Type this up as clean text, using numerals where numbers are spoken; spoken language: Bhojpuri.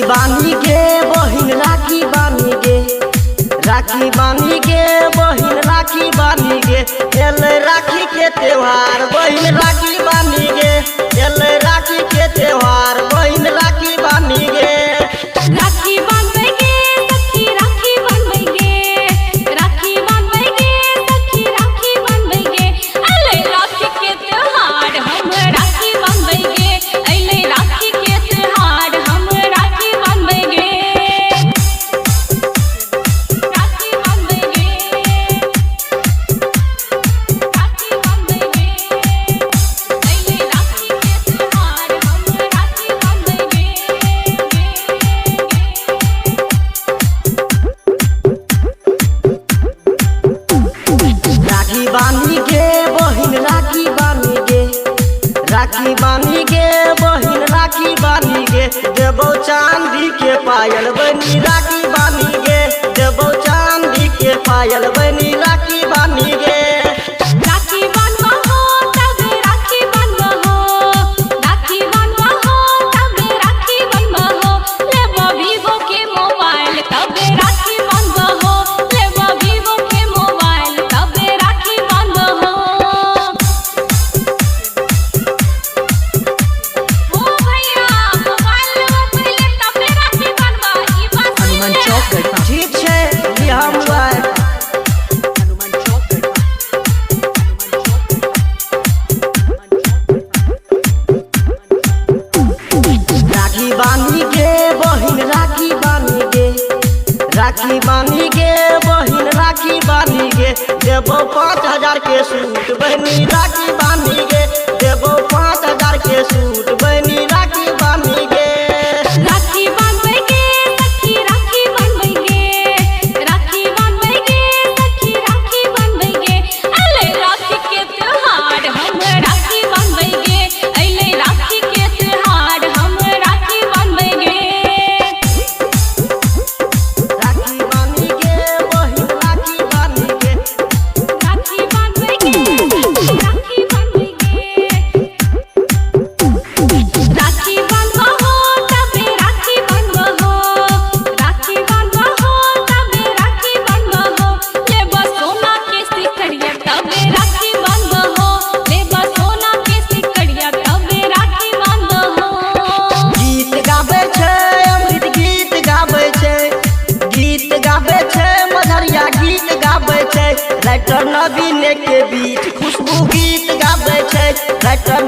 बानी गे बहिन राखी बानी गे, राखी बानी गे बहिन राखी बानी गे, एल राखी के त्योहार बहिन राखी बानी गे, एल राखी के त्योहार बहिन राखी बानी गे। राखी बांधे गे सखी राखी बांधे गे, राखी बांधे गे सखी राखी बांधे गे, अले राखी के त्योहार हम राखी बांधे गे, अले राखी के त्योहार हम राखी बांधे गे, राखी बांधे गे, राखी बांधे गे, अले राखी के त्योहार हम राखी बांधे गे। राखी बानी गे बहिन राखी बानी गे, राखी बानी गे बहिन राखी बानी गे, देबो चांदी के पायल बनी राखी बानी गे, देबो चांदी के पायल बनी राखी बानी गे। राखी बांधवा हो तबे राखी बांधवा हो, राखी बांधवा हो तबे राखी बांधवा हो, लेबो वीवो के मोबाइल तबे राखी बांधवा हो, लेबो वीवो के मोबाइल तबे राखी बांधवा हो। ओ भैया मोबाइल लेबो पहले तबे राखी बांधवा, ई बात हनुमान चौक गढ़वा। ठीक छै लिहा मोबाइल। हनुमान चौक गढ़वा। राखी बानी गे बहिन राखी बानी गे, राखी बानी गे बहिन राखी बानी गे, देबो 5000 के सूट बहनी राखी बानी गे, देबो 5000 के सूट बहनी राखी बानी गे। राखी बांधे गे सखी राखी बांधे गे, राखी बांधे गे सखी राखी बांधे गे, अले राखी के त्योहार हम राखी बांधे गे, अले राखी के त्योहार हम राखी बांधे गे। राखी बानी गे बहिन राखी बानी गे, राखी बांधे गे राखी बांधे गे, राखी बांधवा हो तबे राखी बांधवा हो, राखी बांधवा हो तबे राखी बांधवा हो, लेबा सोना के सिकड़िया तबे राखी बांधवा हो, लेबा सोना के सिकड़िया तबे राखी बांधवा हो। गीत गाबै छै अमृत गीत गाबै छै, गीत गाबै छै मधुरिया गीत गाबै छै, राइटर नवीन के बीच खुशबू गीत गाबै छै, राइटर